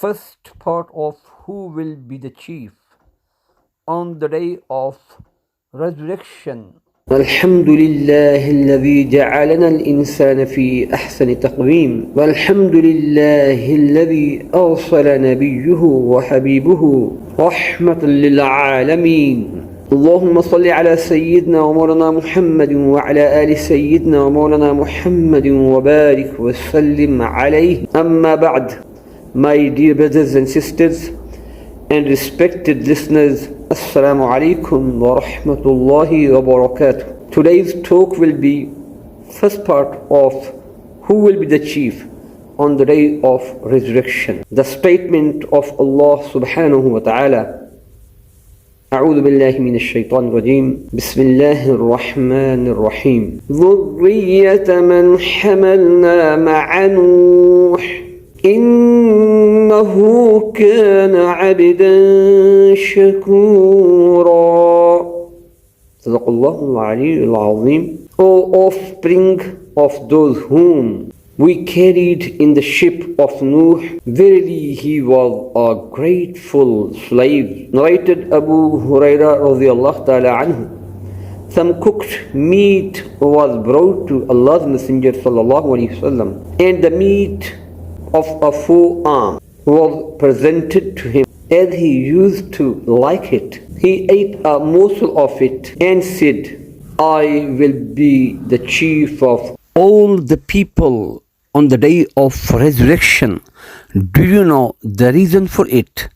first part of who will be the chief on the day of resurrection. الحمد لله الذي جعلنا الإنسان في أحسن تقويم، والحمد لله الذي أرسل نبيه وحبيبه رحمة للعالمين. اللهم صل على سيدنا ومولانا محمد وعلى آل سيدنا ومولانا محمد وبارك وسلم عليه. أما بعد, my dear brothers and sisters and respected listeners, Assalamu alaikum wa rahmatullahi wa barakatuh. Today's talk will be first part of who will be the chief on the day of resurrection. The statement of Allah subhanahu wa ta'ala. أعوذ بالله من الشيطان الرجيم. بسم الله الرحمن الرحيم. ذرية من حملنا مع نوح إنه كان عبدا شكورا. صدق الله العلي العظيم. O offspring of those whom we carried in the ship of Nuh, verily he was a grateful slave. Narrated Abu Huraira radiyallahu ta'ala anhu. Some cooked meat was brought to Allah's Messenger sallallahu alayhi wasallam, and the meat of a forearm was presented to him. As he used to like it, he ate a morsel of it and said, I will be the chief of all the people on the day of resurrection. Do you know the reason for it?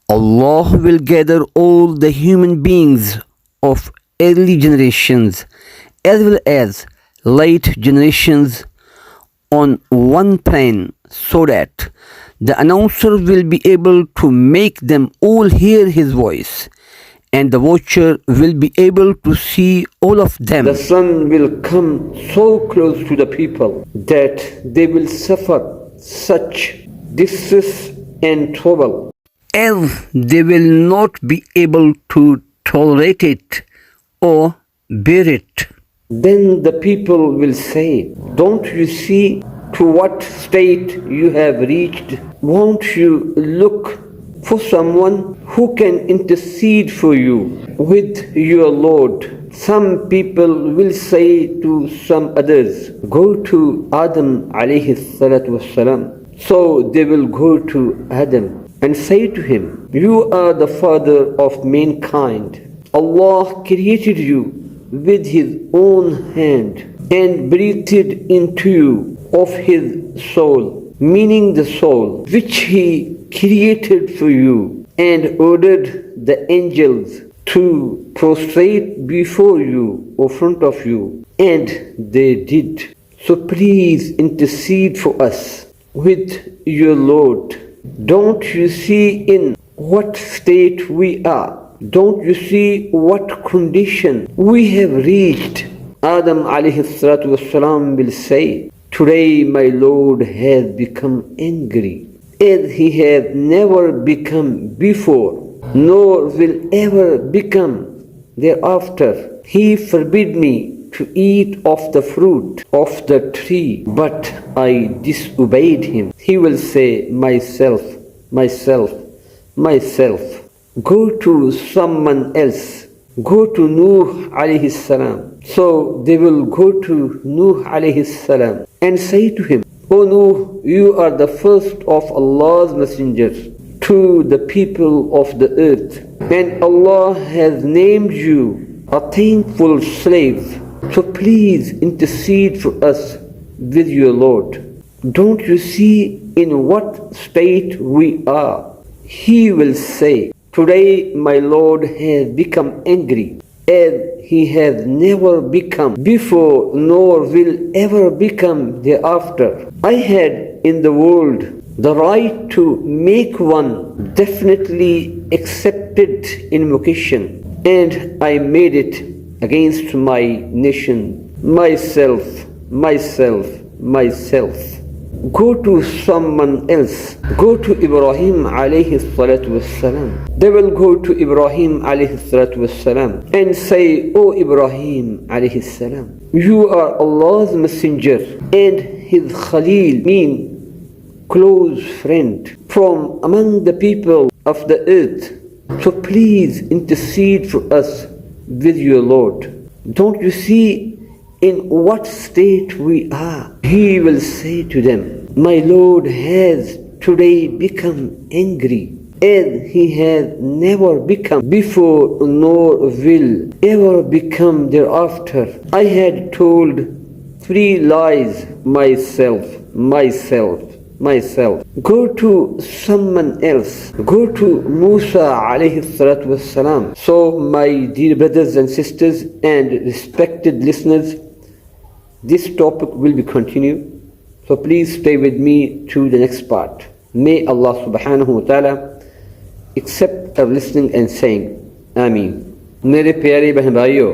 Allah will gather all the human beings of early generations as well as late generations on one plane, so that the announcer will be able to make them all hear his voice, and the watcher will be able to see all of them. The sun will come so close to the people that they will suffer such distress and trouble as they will not be able to tolerate it or bear it. Then the people will say, don't you see to what state you have reached? Won't you look for someone who can intercede for you with your Lord? Some people will say to some others, go to Adam alayhi salatu wassalam. So they will go to Adam and say to him, you are the father of mankind. Allah created you with his own hand and breathed into you of his soul, meaning the soul which he created for you, and ordered the angels to prostrate before you or front of you, and they did. So please intercede for us with your Lord. Don't you see in what state we are? Don't you see what condition we have reached? Adam alayhi salatu wassalam will say, today my Lord has become angry, as he has never become before, nor will ever become thereafter. He forbid me to eat of the fruit of the tree, but I disobeyed him. He will say, myself, myself, myself. Go to someone else. Go to Nuh alayhi salam. So they will go to Nuh alayhi salam and say to him, O Nuh, you are the first of Allah's messengers to the people of the earth, and Allah has named you a thankful slave. So please intercede for us with your Lord. Don't you see in what state we are? He will say, today my Lord has become angry, as he has never become before, nor will ever become thereafter. I had in the world the right to make one definitely accepted invocation, and I made it against my nation, myself, myself, myself. Go to someone else. Go to Ibrahim alayhi salatu wassalam. They will go to Ibrahim alayhi salatu wassalam and say, O Ibrahim alayhi salam, you are Allah's messenger and his Khalil, mean close friend. from among the people of the earth. So please intercede for us with your Lord. Don't you see in what state we are? He will say to them, my Lord has today become angry, as he has never become before nor will ever become thereafter. I had told 3 lies myself. Go to someone else. Go to Musa alayhi salatu wassalam. So my dear brothers and sisters and respected listeners, this topic will be continued. So please stay with me to the next part. May Allah subhanahu wa ta'ala accept our listening and saying Ameen. میرے پیارے بہن بھائیوں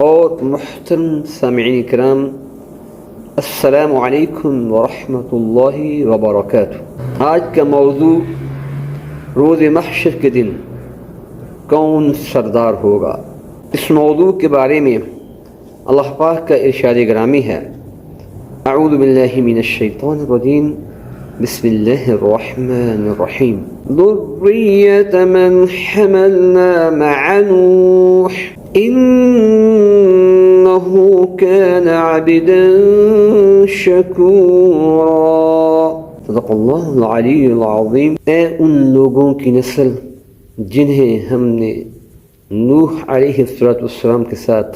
اور محترم سامعین کرام، السلام علیکم ورحمۃ اللہ وبرکاتہ۔ آج کا موضوع روز محشر کے دن کون سردار ہوگا۔ اس موضوع کے بارے میں اللہ پاک کا ارشاد گرامی ہے، اعوذ باللہ من الشیطان الرجیم، بسم اللہ الرحمن الرحیم، ذریۃ من حملنا مع نوح انہ کان عبدا شکورا۔ صدق اللہ العلی العظیم۔ اے ان لوگوں کی نسل جنہیں ہم نے نوح علیہ السلام کے ساتھ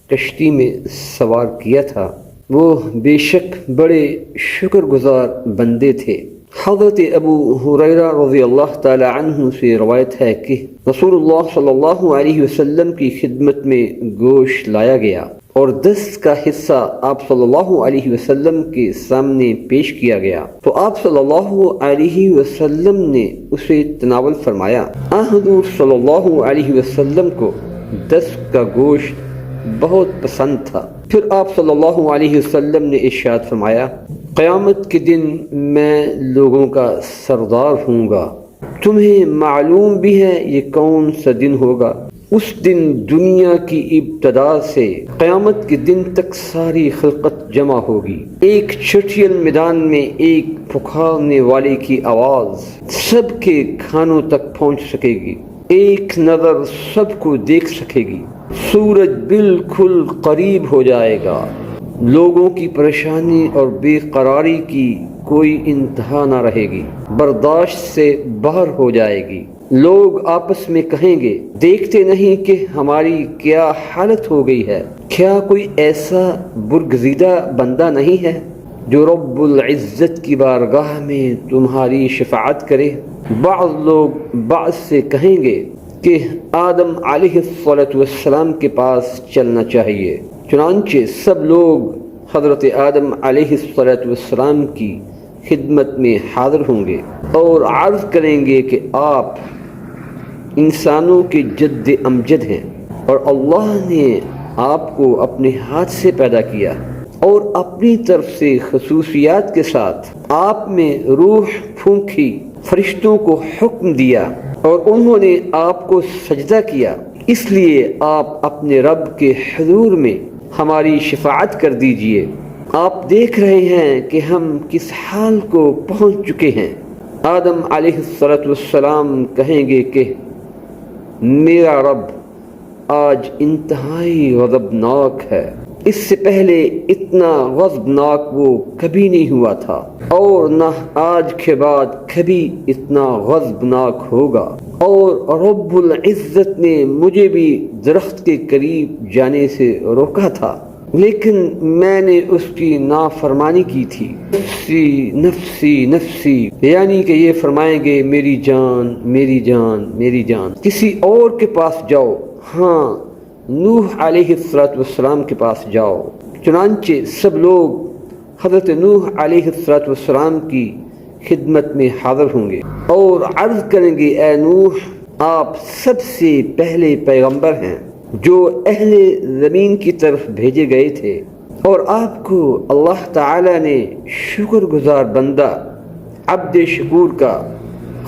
کشتی میں سوار کیا تھا، وہ بے شک بڑے شکر گزار بندے تھے۔ حضرت ابو ہریرہ رضی اللہ تعالی عنہ سے روایت ہے کہ رسول اللہ صلی اللہ علیہ وسلم کی خدمت میں گوشت لایا گیا اور 10 کا حصہ آپ صلی اللہ علیہ وسلم کے سامنے پیش کیا گیا تو آپ صلی اللہ علیہ وسلم نے اسے تناول فرمایا۔ حضور صلی اللہ علیہ وسلم کو 10 کا گوشت بہت پسند تھا۔ پھر آپ صلی اللہ علیہ وسلم نے ارشاد فرمایا، قیامت کے دن میں لوگوں کا سردار ہوں گا۔ تمہیں معلوم بھی ہے یہ کون سا دن ہوگا؟ اس دن دنیا کی ابتدا سے قیامت کے دن تک ساری خلقت جمع ہوگی۔ ایک چھٹیل میدان میں ایک پکارنے والے کی آواز سب کے کھانوں تک پہنچ سکے گی، ایک نظر سب کو دیکھ سکے گی، سورج بالکل قریب ہو جائے گا، لوگوں کی پریشانی اور بے قراری کی کوئی انتہا نہ رہے گی، برداشت سے باہر ہو جائے گی۔ لوگ آپس میں کہیں گے، دیکھتے نہیں کہ ہماری کیا حالت ہو گئی ہے؟ کیا کوئی ایسا برگزیدہ بندہ نہیں ہے جو رب العزت کی بارگاہ میں تمہاری شفاعت کرے؟ بعض لوگ بعض سے کہیں گے کہ آدم علیہ السلام کے پاس چلنا چاہیے۔ چنانچہ سب لوگ حضرت آدم علیہ السلام کی خدمت میں حاضر ہوں گے اور عرض کریں گے کہ آپ انسانوں کے جد امجد ہیں اور اللہ نے آپ کو اپنے ہاتھ سے پیدا کیا اور اپنی طرف سے خصوصیات کے ساتھ آپ میں روح پھونکی، فرشتوں کو حکم دیا اور انہوں نے آپ کو سجدہ کیا، اس لیے آپ اپنے رب کے حضور میں ہماری شفاعت کر دیجئے۔ آپ دیکھ رہے ہیں کہ ہم کس حال کو پہنچ چکے ہیں۔ آدم علیہ السلام کہیں گے کہ میرا رب آج انتہائی غضبناک ہے، اس سے پہلے اتنا غضبناک وہ کبھی نہیں ہوا تھا اور نہ آج کے بعد کبھی اتنا غضبناک ہوگا، اور رب العزت نے مجھے بھی درخت کے قریب جانے سے روکا تھا لیکن میں نے اس کی نافرمانی کی تھی۔ نفسی نفسی نفسی، یعنی کہ یہ فرمائیں گے میری جان میری جان میری جان، کسی اور کے پاس جاؤ، ہاں نوح علیہ السلام کے پاس جاؤ۔ چنانچہ سب لوگ حضرت نوح علیہ السلام کی خدمت میں حاضر ہوں گے اور عرض کریں گے، اے نوح، آپ سب سے پہلے پیغمبر ہیں جو اہل زمین کی طرف بھیجے گئے تھے اور آپ کو اللہ تعالی نے شکر گزار بندہ عبد شکور کا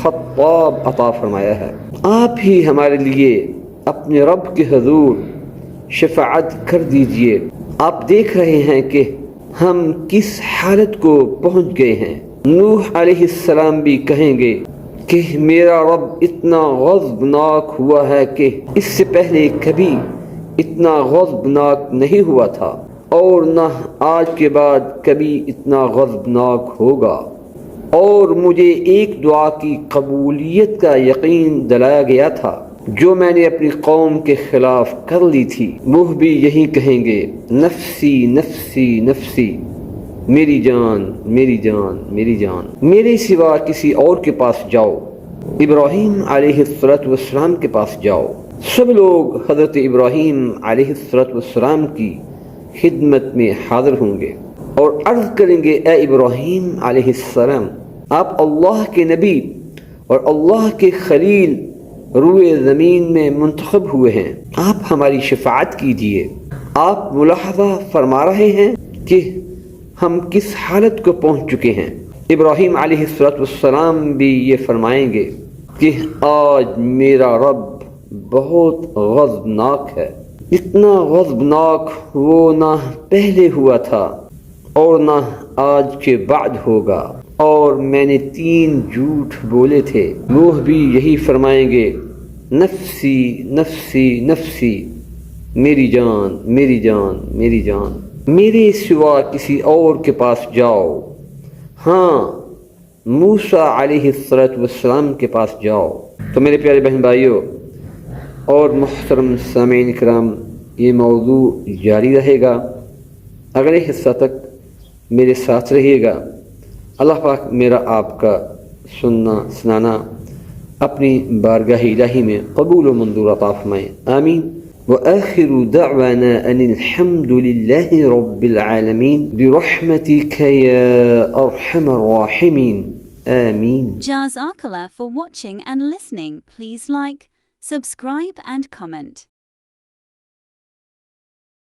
خطاب عطا فرمایا ہے۔ آپ ہی ہمارے لیے اپنے رب کے حضور شفاعت کر دیجئے۔ آپ دیکھ رہے ہیں کہ ہم کس حالت کو پہنچ گئے ہیں۔ نوح علیہ السلام بھی کہیں گے کہ میرا رب اتنا غضبناک ہوا ہے کہ اس سے پہلے کبھی اتنا غضبناک نہیں ہوا تھا، اور نہ آج کے بعد کبھی اتنا غضبناک ہوگا۔ اور مجھے ایک دعا کی قبولیت کا یقین دلایا گیا تھا جو میں نے اپنی قوم کے خلاف کر لی تھی۔ وہ بھی یہی کہیں گے، نفسی نفسی نفسی، میری جان میری جان میری جان، میرے سوا کسی اور کے پاس جاؤ، ابراہیم علیہ السلام کے پاس جاؤ۔ سب لوگ حضرت ابراہیم علیہ السلام کی خدمت میں حاضر ہوں گے اور عرض کریں گے، اے ابراہیم علیہ السلام، آپ اللہ کے نبی اور اللہ کے خلیل روئے زمین میں منتخب ہوئے ہیں، آپ ہماری شفاعت کیجیے۔ آپ ملاحظہ فرما رہے ہیں کہ ہم کس حالت کو پہنچ چکے ہیں۔ ابراہیم علیہ السلام بھی یہ فرمائیں گے کہ آج میرا رب بہت غضبناک ہے، اتنا غضبناک وہ نہ پہلے ہوا تھا اور نہ آج کے بعد ہوگا، اور میں نے 3 جھوٹ بولے تھے۔ وہ بھی یہی فرمائیں گے، نفسی نفسی نفسی، میری جان میری جان میری جان، میرے سوا کسی اور کے پاس جاؤ، ہاں موسیٰ علیہ السلام کے پاس جاؤ۔ تو میرے پیارے بہن بھائیوں اور محترم سامعین کرام، یہ موضوع جاری رہے گا، اگلے حصہ تک میرے ساتھ رہیے گا۔ اللہ پاک میرا آپ کا سننا سنانا اپنی بارگاہ الہی میں قبول و منظور عطا فرمائے، آمین۔ وآخر دعوانا ان الحمد لله رب العالمين برحمتك يا ارحم الراحمين، آمین۔ Jazakallah for watching and listening. Please like, subscribe and comment.